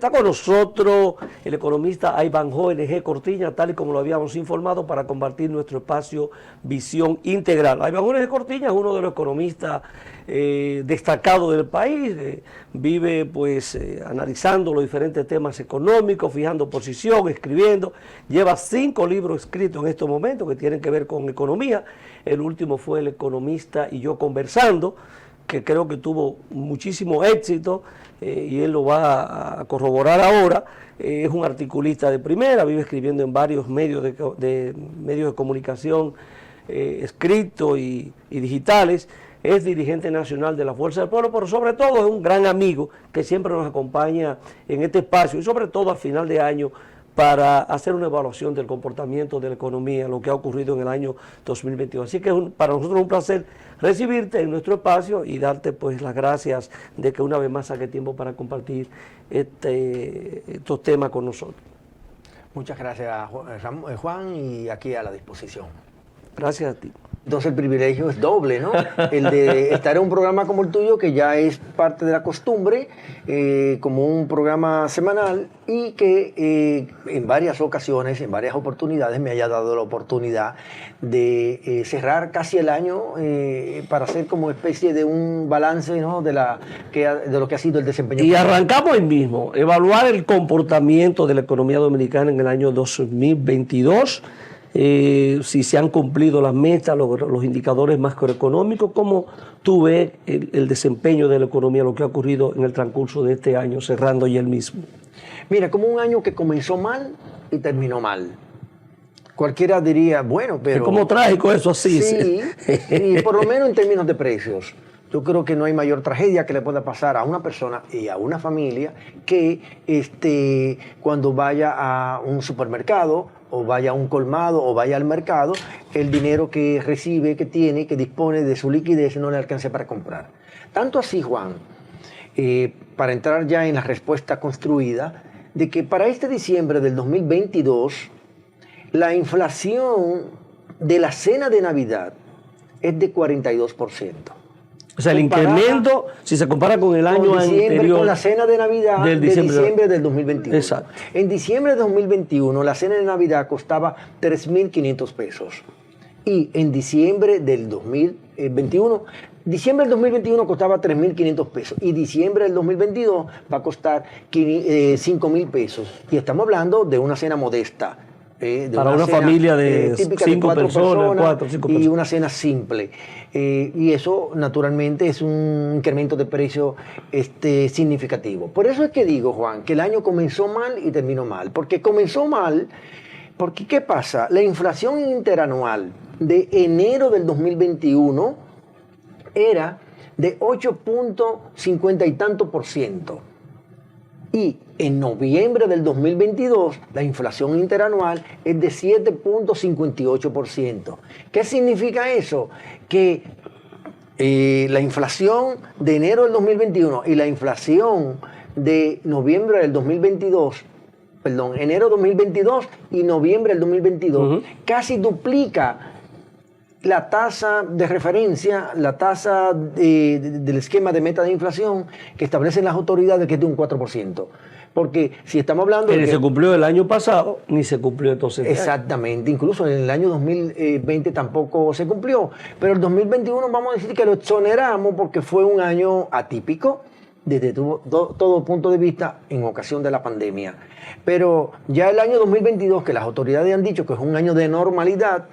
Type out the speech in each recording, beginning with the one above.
Está con nosotros el economista Ivanhoe N.G. Cortiña, tal y como lo habíamos informado, para compartir nuestro espacio Visión Integral. Ivanhoe N.G. Cortiña es uno de los economistas destacados del país, vive pues analizando los diferentes temas económicos, fijando posición, escribiendo, lleva 5 libros escritos en estos momentos que tienen que ver con economía. El último fue El Economista y yo conversando, que creo que tuvo muchísimo éxito y él lo va a corroborar ahora. Es un articulista de primera, vive escribiendo en varios medios de comunicación escritos y digitales. Es dirigente nacional de la Fuerza del Pueblo, pero sobre todo es un gran amigo que siempre nos acompaña en este espacio y sobre todo al final de año para hacer una evaluación del comportamiento de la economía, lo que ha ocurrido en el año 2022. Así que para nosotros es un placer recibirte en nuestro espacio y darte pues las gracias de que una vez más saque tiempo para compartir estos temas con nosotros. Muchas gracias, Juan, y aquí a la disposición. Gracias a ti. Entonces el privilegio es doble, ¿no? El de estar en un programa como el tuyo, que ya es parte de la costumbre, como un programa semanal, y que en varias ocasiones, en varias oportunidades, me haya dado la oportunidad de cerrar casi el año para hacer como especie de un balance, ¿no? de lo que ha sido el desempeño. Y arrancamos ahí mismo, evaluar el comportamiento de la economía dominicana en el año 2022. Si se han cumplido las metas, los indicadores macroeconómicos, cómo tú ves el desempeño de la economía, lo que ha ocurrido en el transcurso de este año, cerrando ya el mismo. Mira, como un año que comenzó mal y terminó mal. Cualquiera diría, bueno, pero... Es como trágico eso así. Sí, y por lo menos en términos de precios. Yo creo que no hay mayor tragedia que le pueda pasar a una persona y a una familia que cuando vaya a un supermercado o vaya a un colmado o vaya al mercado, el dinero que recibe, que tiene, que dispone de su liquidez no le alcance para comprar. Tanto así, Juan, para entrar ya en la respuesta construida, de que para este diciembre del 2022, la inflación de la cena de Navidad es de 42%. O sea, el incremento, si se compara con el año anterior, con la cena de Navidad de diciembre del 2021. Exacto. En diciembre de 2021, la cena de Navidad costaba 3.500 pesos. Y en diciembre del 2021, diciembre del 2021 costaba 3.500 pesos. Y diciembre del 2022 va a costar 5.000 pesos. Y estamos hablando de una cena modesta. Para una familia de 5 personas, 4 o 5 personas. Y una cena simple. Y eso, naturalmente, es un incremento de precio significativo. Por eso es que digo, Juan, que el año comenzó mal y terminó mal. Porque comenzó mal, porque ¿qué pasa? La inflación interanual de enero del 2021 era de 8.50 y tanto %. Y en noviembre del 2022, la inflación interanual es de 7.58%. ¿Qué significa eso? Que la inflación de enero del 2021 y la inflación de noviembre del 2022, enero 2022 y noviembre del 2022, casi duplica la tasa de referencia, la tasa del esquema de meta de inflación que establecen las autoridades, que es de un 4%. Porque si estamos hablando... Ni se cumplió el año pasado, ni se cumplió entonces. Exactamente, incluso en el año 2020 tampoco se cumplió. Pero el 2021 vamos a decir que lo exoneramos porque fue un año atípico desde todo punto de vista en ocasión de la pandemia. Pero ya el año 2022, que las autoridades han dicho que es un año de normalidad,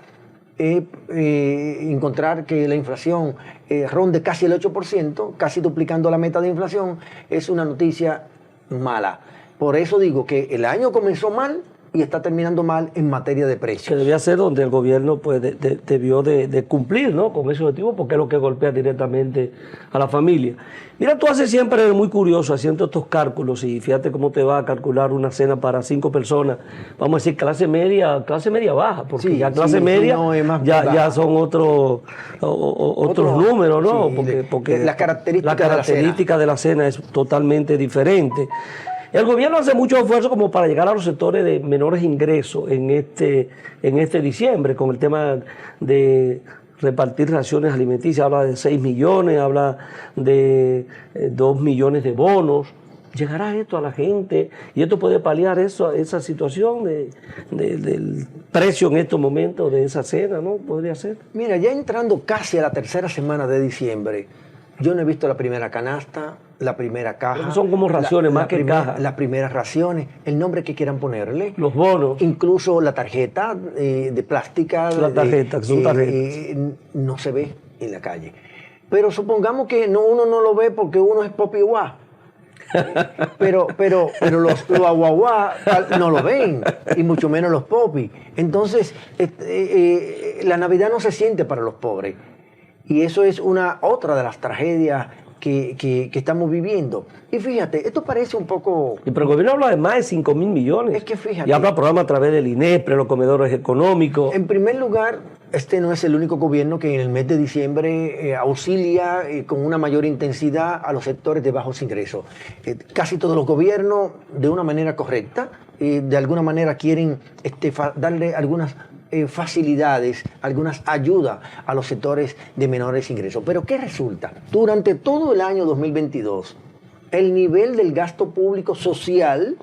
encontrar que la inflación ronde casi el 8%, casi duplicando la meta de inflación, es una noticia mala. Por eso digo que el año comenzó mal y está terminando mal en materia de precios. Que debía ser donde el gobierno pues, debió de cumplir, ¿no?, con ese objetivo, porque es lo que golpea directamente a la familia. Mira, tú haces siempre muy curioso haciendo estos cálculos y fíjate cómo te va a calcular una cena para 5 personas. Vamos a decir clase media baja, porque sí, ya clase media no, ya son otros números, ¿no? Sí, porque la característica de la cena es totalmente diferente. El gobierno hace mucho esfuerzo como para llegar a los sectores de menores ingresos en este diciembre, con el tema de repartir raciones alimenticias. Habla de 6 millones, habla de 2 millones de bonos. ¿Llegará esto a la gente? Y esto puede paliar esa situación del precio en estos momentos de esa cena, ¿no? Podría ser. Mira, ya entrando casi a la tercera semana de diciembre, yo no he visto la primera canasta, la primera caja. Pero son como raciones, más que cajas. Las primeras raciones, el nombre que quieran ponerle. Los bonos. Incluso la tarjeta de plástica. La tarjeta, que son tarjetas. No se ve en la calle. Pero supongamos que uno no lo ve porque uno es popi guá. Pero los aguaguá no lo ven, y mucho menos los popis. Entonces, la Navidad no se siente para los pobres. Y eso es otra de las tragedias que estamos viviendo. Y fíjate, esto parece un poco... Pero el gobierno habla de más de 5.000 millones. Es que fíjate... Y habla programa a través del INEPRE, los comedores económicos. En primer lugar, este no es el único gobierno que en el mes de diciembre auxilia con una mayor intensidad a los sectores de bajos ingresos. Casi todos los gobiernos, de una manera correcta, de alguna manera quieren darle algunas facilidades, algunas ayudas a los sectores de menores ingresos. Pero ¿qué resulta? Durante todo el año 2022, el nivel del gasto público social,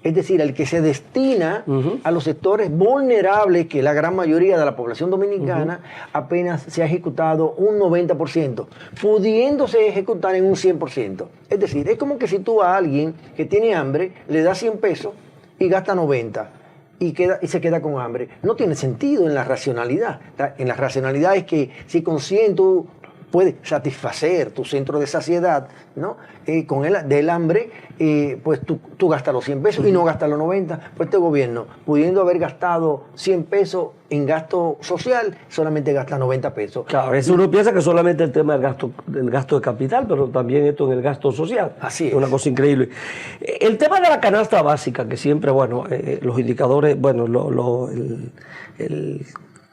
es decir, el que se destina a los sectores vulnerables, que es la gran mayoría de la población dominicana, apenas se ha ejecutado un 90%, pudiéndose ejecutar en un 100%. Es decir, es como que si tú a alguien que tiene hambre le das 100 pesos y gasta 90 y se queda con hambre. No tiene sentido en la racionalidad. En la racionalidad es que si con 100 tú puedes satisfacer tu centro de saciedad, ¿no? Con del hambre, pues tú gastas los 100 pesos y no gastas los 90. Pues este gobierno, pudiendo haber gastado 100 pesos en gasto social, solamente gasta 90 pesos. Claro, a veces uno piensa que solamente el tema del gasto de capital, pero también esto en el gasto social. Así es. Una cosa increíble. El tema de la canasta básica, que siempre, bueno, los indicadores, bueno, el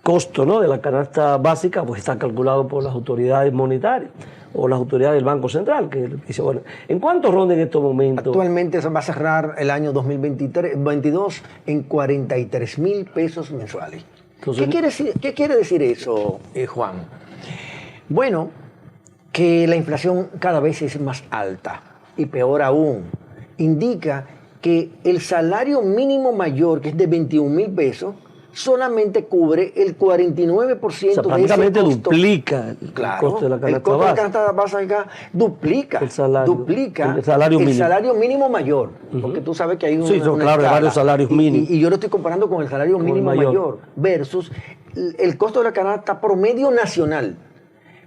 costo, ¿no?, de la canasta básica pues está calculado por las autoridades monetarias o las autoridades del Banco Central, que dice, bueno, ¿en cuánto ronda en estos momentos? Actualmente se va a cerrar el año 2022 en 43,000 pesos mensuales. Entonces, ¿Qué quiere decir eso, Juan? Bueno, que la inflación cada vez es más alta, y peor aún, indica que el salario mínimo mayor, que es de 21,000 pesos, solamente cubre el 49% o sea, de prácticamente ese costo. Duplica el costo de la canasta el costo básica. de la canasta básica duplica el salario mínimo mayor, porque tú sabes que hay una claro, escala, varios salarios mínimos. Y yo lo estoy comparando con el salario mínimo mayor versus el costo de la canasta promedio nacional.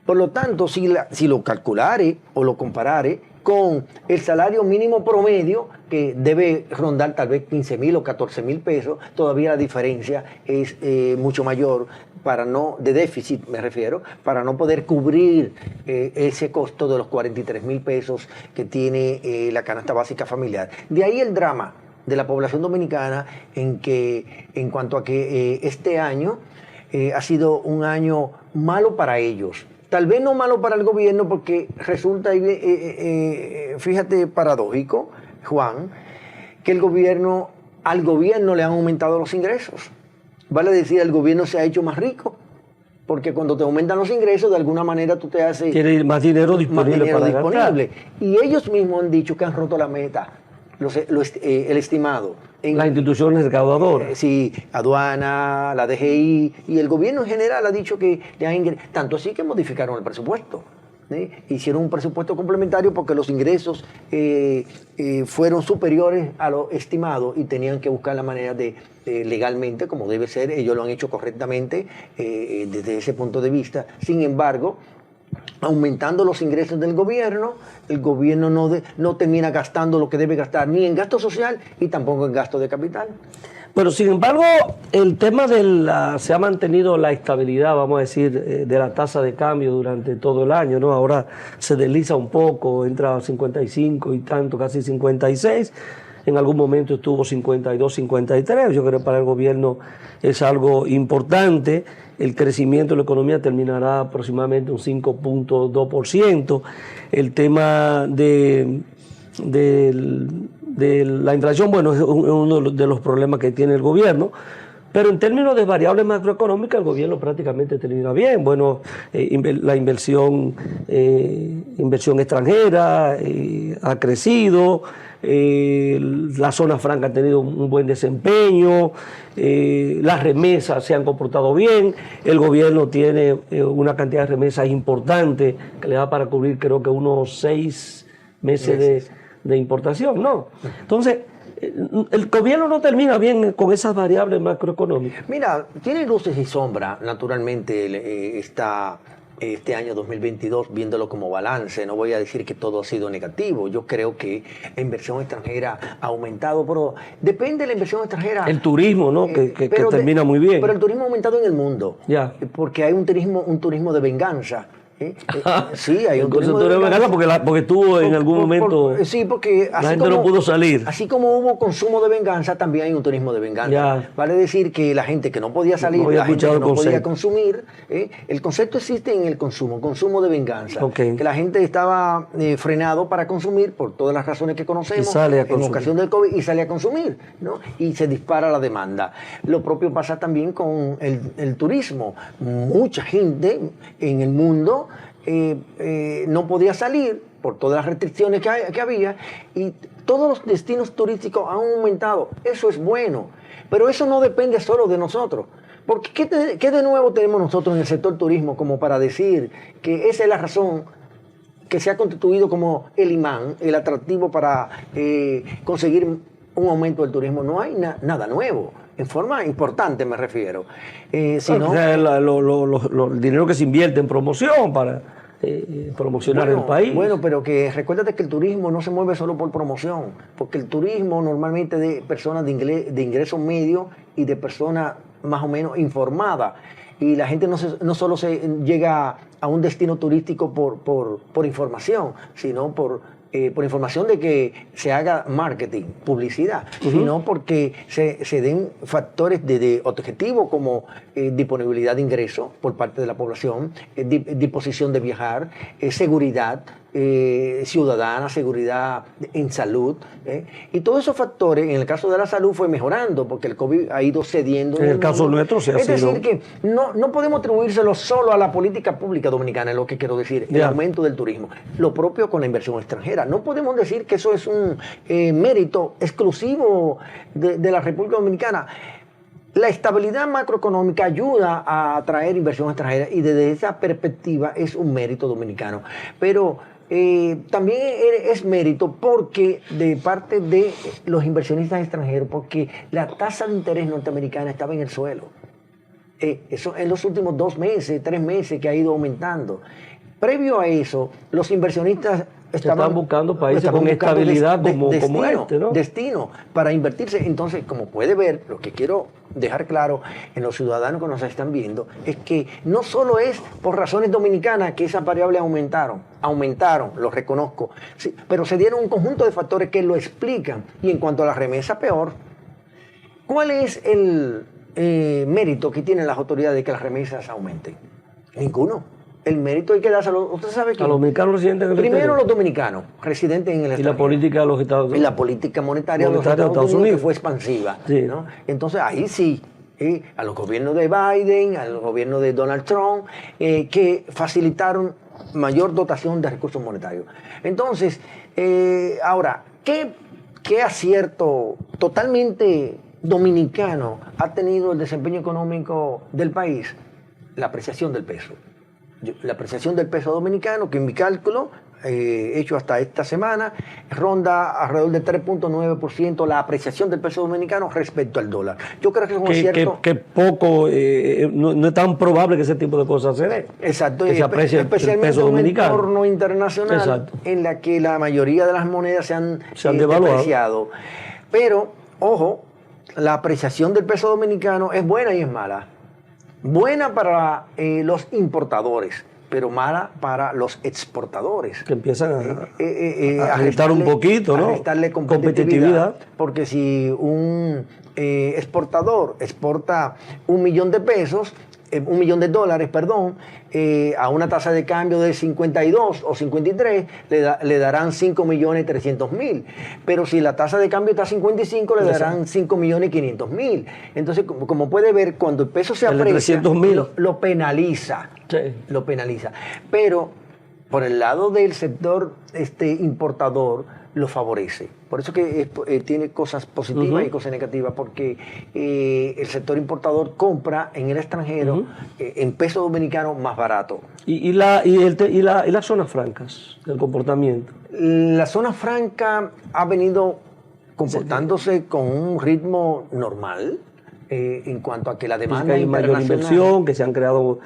Por lo tanto, si lo calculare o lo comparare con el salario mínimo promedio, que debe rondar tal vez 15,000 o 14,000 pesos, todavía la diferencia es mucho mayor, de déficit me refiero, para no poder cubrir ese costo de los 43,000 pesos que tiene la canasta básica familiar. De ahí el drama de la población dominicana en cuanto a que este año ha sido un año malo para ellos. Tal vez no malo para el gobierno, porque resulta, fíjate, paradójico, Juan, que al gobierno le han aumentado los ingresos. Vale decir, el gobierno se ha hecho más rico, porque cuando te aumentan los ingresos, de alguna manera tú te haces... Tiene más dinero disponible para gastar. Y ellos mismos han dicho que han roto la meta, el estimado. Las instituciones recaudadoras. Sí, aduana, la DGI y el gobierno en general ha dicho que tanto así que modificaron el presupuesto. Hicieron un presupuesto complementario porque los ingresos fueron superiores a lo estimado y tenían que buscar la manera de legalmente, como debe ser. Ellos lo han hecho correctamente desde ese punto de vista. Sin embargo, aumentando los ingresos del gobierno, el gobierno no termina gastando lo que debe gastar, ni en gasto social y tampoco en gasto de capital. Pero sin embargo, el tema se ha mantenido la estabilidad, vamos a decir, de la tasa de cambio durante todo el año, ¿no? Ahora se desliza un poco, entra a 55 y tanto, casi 56. En algún momento estuvo 52, 53. Yo creo que para el gobierno es algo importante. El crecimiento de la economía terminará aproximadamente un 5.2%. El tema de la inflación, bueno, es uno de los problemas que tiene el gobierno, Pero en términos de variables macroeconómicas, el gobierno prácticamente termina bien. Bueno, la inversión extranjera ha crecido, la zona franca ha tenido un buen desempeño, las remesas se han comportado bien, el gobierno tiene una cantidad de remesas importante que le da para cubrir creo que unos 6 meses de importación, ¿no? Entonces, el gobierno no termina bien con esas variables macroeconómicas. Mira, tiene luces y sombras, naturalmente, este año 2022, viéndolo como balance. No voy a decir que todo ha sido negativo. Yo creo que la inversión extranjera ha aumentado, pero depende de la inversión extranjera. El turismo, ¿no? Que termina muy bien. Pero el turismo ha aumentado en el mundo. Ya. Porque hay un turismo de venganza. Sí, hay un turismo de venganza porque tuvo en algún momento. Sí, porque la gente no pudo salir. Así como hubo consumo de venganza, también hay un turismo de venganza. Ya. Vale decir que la gente que no podía salir, la gente que no podía consumir, el concepto existe en el consumo de venganza. Okay. Que la gente estaba frenado para consumir por todas las razones que conocemos en ocasión del COVID y sale a consumir, ¿no? Y se dispara la demanda. Lo propio pasa también con el turismo. Mucha gente en el mundo no podía salir por todas las restricciones que había y todos los destinos turísticos han aumentado. Eso es bueno, pero eso no depende solo de nosotros. Porque ¿qué de nuevo tenemos nosotros en el sector turismo como para decir que esa es la razón que se ha constituido como el imán, el atractivo para conseguir un aumento del turismo? No hay nada nuevo. En forma importante me refiero. El dinero que se invierte en promoción para promocionar el país. Bueno, pero que recuérdate que el turismo no se mueve solo por promoción, porque el turismo normalmente de personas de ingresos medios y de personas más o menos informadas. Y la gente no solo se llega a un destino turístico por información, sino por información de que se haga marketing, publicidad, sino porque se den factores de objetivo como disponibilidad de ingresos por parte de la población, disposición de viajar, seguridad ciudadana, seguridad en salud, y todos esos factores, en el caso de la salud, fue mejorando porque el COVID ha ido cediendo. En el caso nuestro se ha sido. Es decir, que no podemos atribuírselo solo a la política pública dominicana, es lo que quiero decir, el aumento del turismo. Lo propio con la inversión extranjera. No podemos decir que eso es un mérito exclusivo de la República Dominicana. La estabilidad macroeconómica ayuda a atraer inversión extranjera y desde esa perspectiva es un mérito dominicano. Pero también es mérito porque de parte de los inversionistas extranjeros, porque la tasa de interés norteamericana estaba en el suelo. Eso en los últimos 2 meses, 3 meses que ha ido aumentando. Previo a eso, los inversionistas estaban buscando países con estabilidad como este, ¿no? Destino para invertirse. Entonces, como puede ver, lo que quiero dejar claro en los ciudadanos que nos están viendo es que no solo es por razones dominicanas que esas variables aumentaron, lo reconozco, sí, pero se dieron un conjunto de factores que lo explican. Y en cuanto a la remesa, peor. ¿Cuál es el mérito que tienen las autoridades de que las remesas aumenten? Ninguno. El mérito hay que dárselo. ¿Usted sabe quién? A los dominicanos residentes en el Primero exterior. Los dominicanos residentes en el exterior. Y la política de los Estados Unidos. Y la política monetaria de los Estados Unidos, que fue expansiva. Sí. ¿no? Entonces ahí sí, a los gobiernos de Biden, al gobierno de Donald Trump, que facilitaron mayor dotación de recursos monetarios. Entonces, ahora, ¿qué acierto totalmente dominicano ha tenido el desempeño económico del país? La apreciación del peso. La apreciación del peso dominicano, que en mi cálculo, hecho hasta esta semana, ronda alrededor del 3.9% la apreciación del peso dominicano respecto al dólar. Yo creo que es un acierto. Que poco, no es tan probable que ese tipo de cosas se dé. Exacto, que se aprecie especialmente el peso dominicano. En un entorno internacional. Exacto. En la que la mayoría de las monedas se han devaluado. Pero, ojo, la apreciación del peso dominicano es buena y es mala. Buena para los importadores, pero mala para los exportadores. Que empiezan a restar un poquito, ¿no? A restarle competitividad. Porque si un exportador exporta 1 millón de pesos $1 millón, perdón, a una tasa de cambio de 52 o 53, le darán 5.300.000. Pero si la tasa de cambio está a 55, le darán 5.500.000. Entonces, como puede ver, cuando el peso se aprecia, lo penaliza. Sí. Lo penaliza. Pero por el lado del sector importador, lo favorece. Por eso que tiene cosas positivas y cosas negativas, porque el sector importador compra en el extranjero en peso dominicano más barato. ¿Y las zonas francas del comportamiento? La zona franca ha venido comportándose con un ritmo normal en cuanto a que la demanda hay internacional... mayor inversión, que se han creado...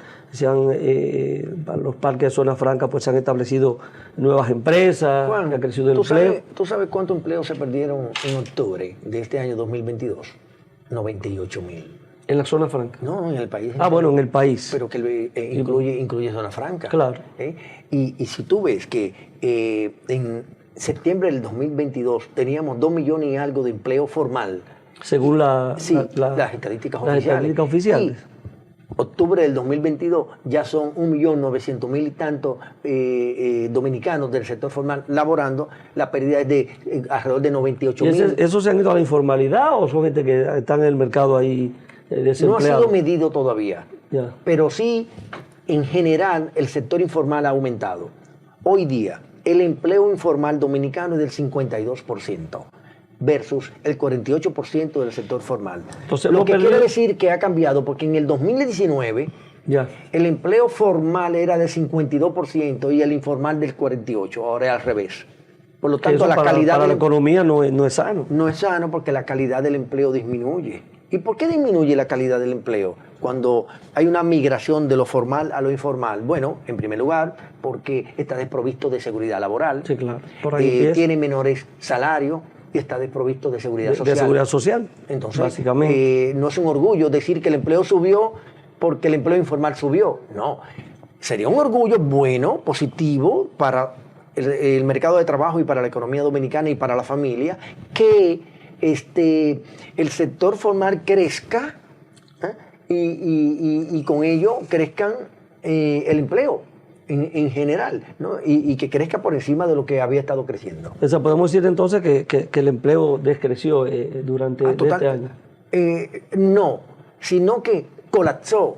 los parques de zona franca pues se han establecido nuevas empresas, Juan, que ha crecido el empleo. ¿Tú sabes cuántos empleos se perdieron en octubre de este año 2022? 98.000. ¿En la zona franca? No, en el país. Bueno, en el país. Pero que incluye zona franca. Claro. Y si tú ves que en septiembre del 2022 teníamos 2 millones y algo de empleo formal. Según las estadísticas oficiales. Estadísticas oficiales. Y octubre del 2022 ya son 1.900.000 y tantos dominicanos del sector formal laborando. La pérdida es de alrededor de 98.000. ¿Esos se han ido a la informalidad o son gente que están en el mercado ahí desempleados? No ha sido medido todavía. Ya. Pero sí, en general, el sector informal ha aumentado. Hoy día, el empleo informal dominicano es del 52%. Versus el 48% del sector formal. Entonces, lo que quiere decir que ha cambiado, porque en el 2019 el empleo formal era del 52% y el informal del 48%, ahora es al revés. Por lo tanto, calidad para la economía no es sano. No es sano porque la calidad del empleo disminuye. ¿Y por qué disminuye la calidad del empleo cuando hay una migración de lo formal a lo informal? Bueno, en primer lugar, porque está desprovisto de seguridad laboral. Sí, claro. Por ahí tiene menores salarios y está desprovisto de seguridad social. De seguridad social, entonces, básicamente. No es un orgullo decir que el empleo subió porque el empleo informal subió. No, sería un orgullo bueno, positivo para el mercado de trabajo y para la economía dominicana y para la familia, que el sector formal crezca y con ello crezcan el empleo. En general, ¿no? Y que crezca por encima de lo que había estado creciendo. O sea, podemos decir entonces que el empleo descreció durante este año. No, sino que colapsó,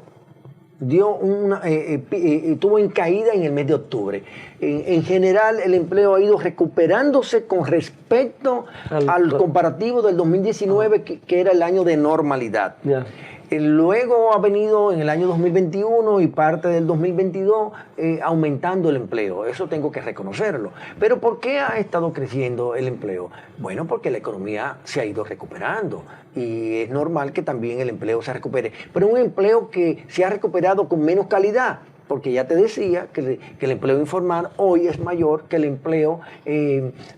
tuvo en caída en el mes de octubre. En general, el empleo ha ido recuperándose con respecto al comparativo del 2019, que era el año de normalidad. Yeah. Luego ha venido en el año 2021 y parte del 2022 aumentando el empleo. Eso tengo que reconocerlo. Pero ¿por qué ha estado creciendo el empleo? Bueno, porque la economía se ha ido recuperando y es normal que también el empleo se recupere. Pero un empleo que se ha recuperado con menos calidad, porque ya te decía que el empleo informal hoy es mayor que el empleo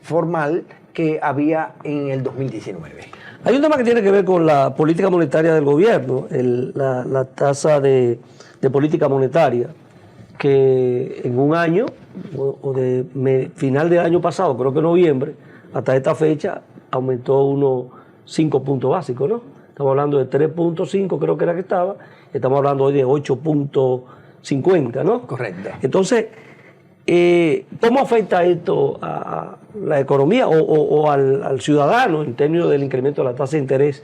formal que había en el 2019. Hay un tema que tiene que ver con la política monetaria del gobierno, la tasa de política monetaria, que en un año, o de final de año pasado, creo que noviembre, hasta esta fecha, aumentó unos 5 puntos básicos, ¿no? Estamos hablando de 3.5, creo que era que estaba, estamos hablando hoy de 8.50, ¿no? Correcto. Entonces, ¿cómo afecta esto a la economía o al ciudadano en términos del incremento de la tasa de interés,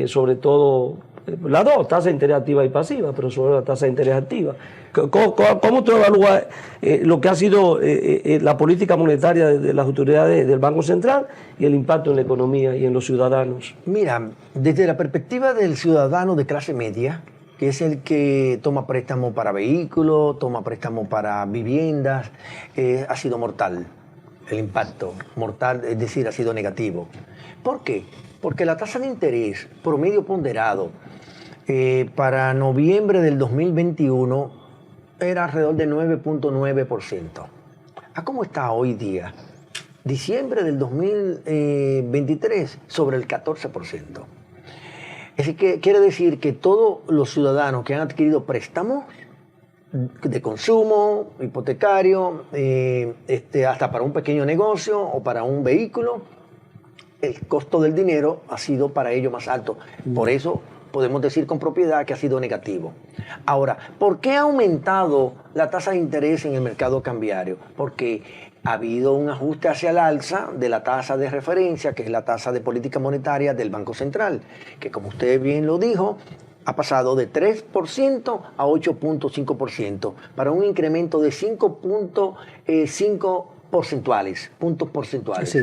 sobre todo, las dos, tasa de interés activa y pasiva, pero sobre la tasa de interés activa? ¿Cómo tú evalúas lo que ha sido la política monetaria de las autoridades del Banco Central y el impacto en la economía y en los ciudadanos? Mira, desde la perspectiva del ciudadano de clase media, que es el que toma préstamo para vehículos, toma préstamo para viviendas, ha sido mortal el impacto, mortal, es decir, ha sido negativo. ¿Por qué? Porque la tasa de interés promedio ponderado para noviembre del 2021 era alrededor de 9.9%. ¿A cómo está hoy día? Diciembre del 2023 sobre el 14%. Así que quiere decir que todos los ciudadanos que han adquirido préstamos de consumo, hipotecario, hasta para un pequeño negocio o para un vehículo, el costo del dinero ha sido para ellos más alto. Por eso podemos decir con propiedad que ha sido negativo. Ahora, ¿por qué ha aumentado la tasa de interés en el mercado cambiario? Porque ha habido un ajuste hacia el alza de la tasa de referencia, que es la tasa de política monetaria del Banco Central, que como usted bien lo dijo, ha pasado de 3% a 8.5%, para un incremento de 5.5 puntos porcentuales. Sí.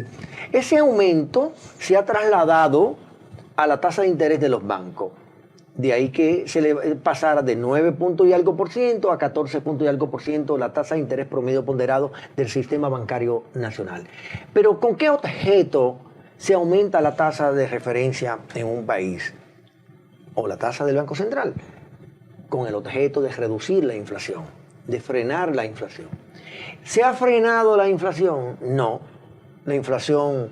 Ese aumento se ha trasladado a la tasa de interés de los bancos. De ahí que se le pasara de 9 puntos y algo por ciento a 14 puntos y algo por ciento la tasa de interés promedio ponderado del sistema bancario nacional. Pero ¿con qué objeto se aumenta la tasa de referencia en un país? O la tasa del Banco Central, con el objeto de reducir la inflación, de frenar la inflación. ¿Se ha frenado la inflación? No. La inflación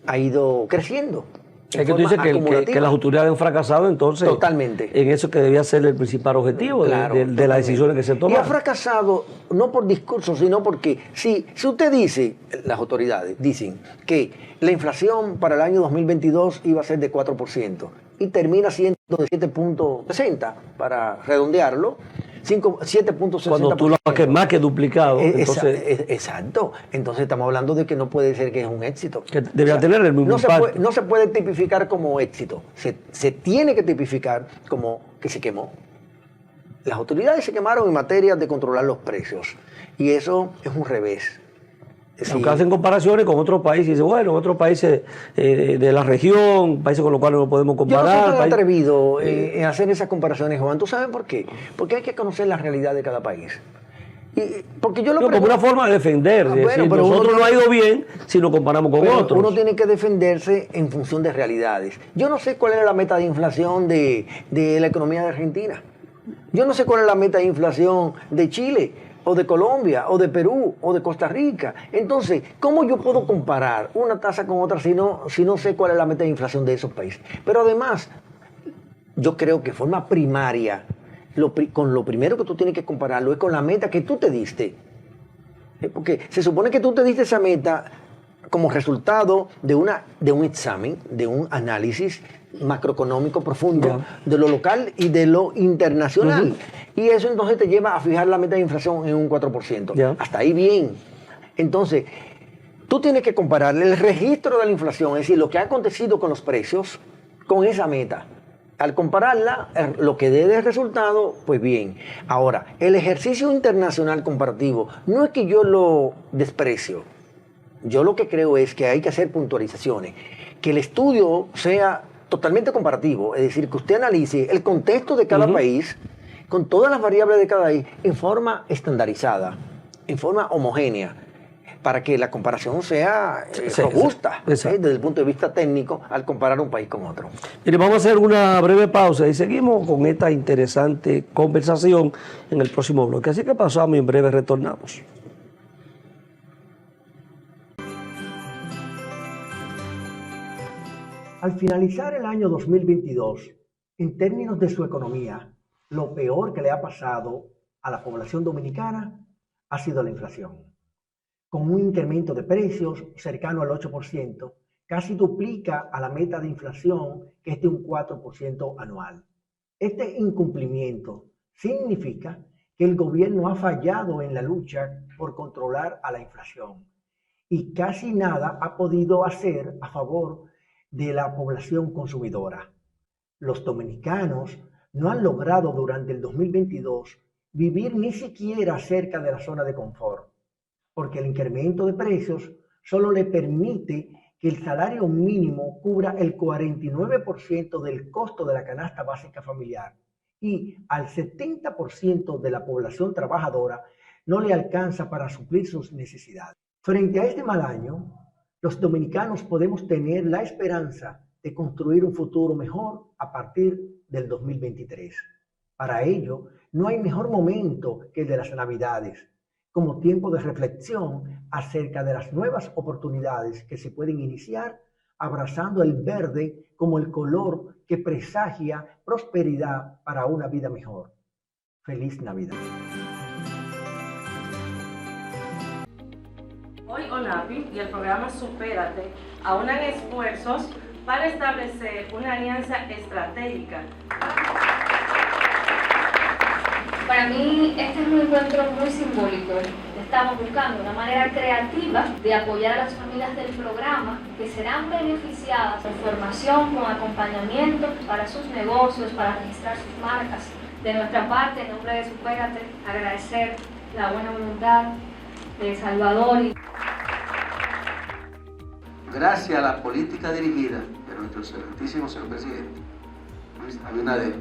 ha ido creciendo. Es que tú dices que las autoridades han fracasado entonces totalmente en eso que debía ser el principal objetivo claro, de las decisiones que se toman. Y ha fracasado no por discurso, sino porque si usted dice, las autoridades dicen que la inflación para el año 2022 iba a ser de 4% y termina siendo de 7.60, para redondearlo, 7.60%. Cuando tú lo has más que duplicado. Entonces, exacto. Entonces estamos hablando de que no puede ser que es un éxito. Que debería tener el mismo impacto. No se puede tipificar como éxito. Se tiene que tipificar como que se quemó. Las autoridades se quemaron en materia de controlar los precios. Y eso es un revés. Aunque hacen comparaciones con otros países, y dicen, bueno, otros países de la región, países con los cuales no podemos comparar. Yo no soy tan atrevido en hacer esas comparaciones, Juan. ¿Tú sabes por qué? Porque hay que conocer la realidad de cada país. Porque yo lo como una forma de defender. Bueno, decir, pero nosotros no ha ido bien si nos comparamos con otros. Uno tiene que defenderse en función de realidades. Yo no sé cuál era la meta de inflación de la economía de Argentina. Yo no sé cuál es la meta de inflación de Chile, o de Colombia, o de Perú, o de Costa Rica. Entonces, ¿cómo yo puedo comparar una tasa con otra si no sé cuál es la meta de inflación de esos países? Pero además, yo creo que de forma primaria, con lo primero que tú tienes que compararlo es con la meta que tú te diste. Porque se supone que tú te diste esa meta como resultado de un examen, de un análisis macroeconómico profundo de lo local y de lo internacional. Y eso entonces te lleva a fijar la meta de inflación en un 4%. Hasta ahí bien. Entonces, tú tienes que comparar el registro de la inflación, es decir, lo que ha acontecido con los precios, con esa meta. Al compararla, lo que dé de resultado, pues bien. Ahora, el ejercicio internacional comparativo no es que yo lo desprecio. Yo lo que creo es que hay que hacer puntualizaciones, que el estudio sea totalmente comparativo, es decir, que usted analice el contexto de cada país con todas las variables de cada país en forma estandarizada, en forma homogénea, para que la comparación sea robusta desde el punto de vista técnico al comparar un país con otro. Mire, vamos a hacer una breve pausa y seguimos con esta interesante conversación en el próximo bloque. Así que pasamos y en breve retornamos. Al finalizar el año 2022, en términos de su economía, lo peor que le ha pasado a la población dominicana ha sido la inflación. Con un incremento de precios cercano al 8%, casi duplica a la meta de inflación, que es de un 4% anual. Este incumplimiento significa que el gobierno ha fallado en la lucha por controlar a la inflación y casi nada ha podido hacer a favor de la población consumidora. Los dominicanos no han logrado durante el 2022 vivir ni siquiera cerca de la zona de confort, porque el incremento de precios solo le permite que el salario mínimo cubra el 49% del costo de la canasta básica familiar y al 70% de la población trabajadora no le alcanza para suplir sus necesidades. Frente a este mal año, los dominicanos podemos tener la esperanza de construir un futuro mejor a partir del 2023. Para ello, no hay mejor momento que el de las Navidades, como tiempo de reflexión acerca de las nuevas oportunidades que se pueden iniciar, abrazando el verde como el color que presagia prosperidad para una vida mejor. Feliz Navidad. Hoy ONAPI y el programa Supérate aunan esfuerzos para establecer una alianza estratégica. Para mí este es un encuentro muy simbólico. Estamos buscando una manera creativa de apoyar a las familias del programa que serán beneficiadas con formación, con acompañamiento para sus negocios, para registrar sus marcas. De nuestra parte, en nombre de Supérate, agradecer la buena voluntad de Salvador. Gracias a la política dirigida de nuestro excelentísimo señor presidente, Luis Abinader,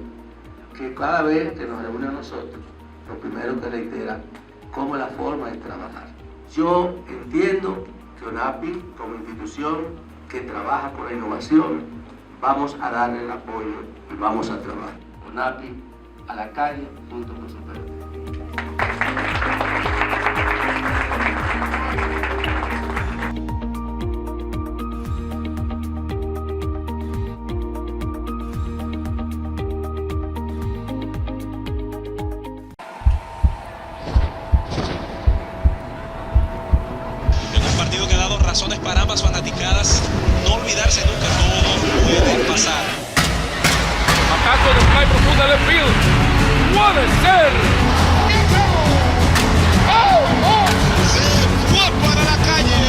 que cada vez que nos reúne a nosotros, lo primero que reitera, cómo es la forma de trabajar. Yo entiendo que ONAPI, como institución que trabaja con la innovación, vamos a darle el apoyo y vamos a trabajar. ONAPI a la calle, junto con Supérate. Que ha dado razones para ambas fanaticadas no olvidarse nunca, todo puede pasar. ¿Acaso de fly profunda del field? ¡Puede ser! ¡Oh! Se fue para la calle.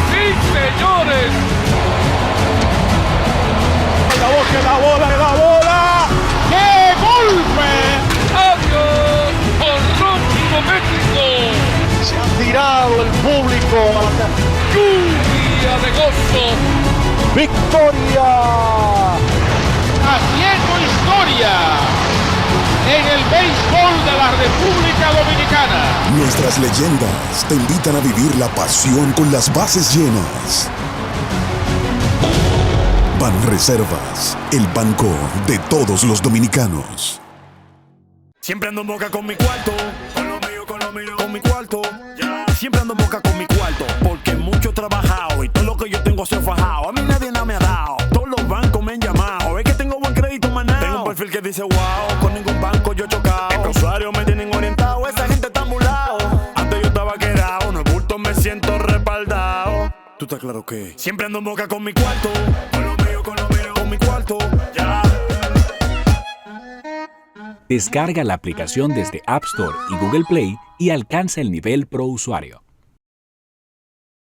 ¡Sí, señores! ¡La bola! ¡Qué golpe! ¡Adiós! ¡Honrón México! Se ha tirado el público a la ¡Lluvia de gozo! victoria. Haciendo historia en el béisbol de la República Dominicana. Nuestras leyendas te invitan a vivir la pasión con las bases llenas. Banreservas, el banco de todos los dominicanos. Siempre ando en boca con mi cuarto, con lo mío, con mi cuarto. Siempre ando en boca con mi cuarto, porque mucho he trabajado y todo lo que yo tengo se ha fajado. A mí nadie nada me ha dado, todos los bancos me han llamado. Es que tengo buen crédito, manao. Tengo un perfil que dice wow, con ningún banco yo he chocado. Los usuarios me tienen orientado, esa gente está ambulado. Antes yo estaba quedado, no es bulto, me siento respaldado. ¿Tú estás claro que? Siempre ando en boca con mi cuarto, con lo mío, con mi cuarto. Descarga la aplicación desde App Store y Google Play y alcanza el nivel Pro Usuario.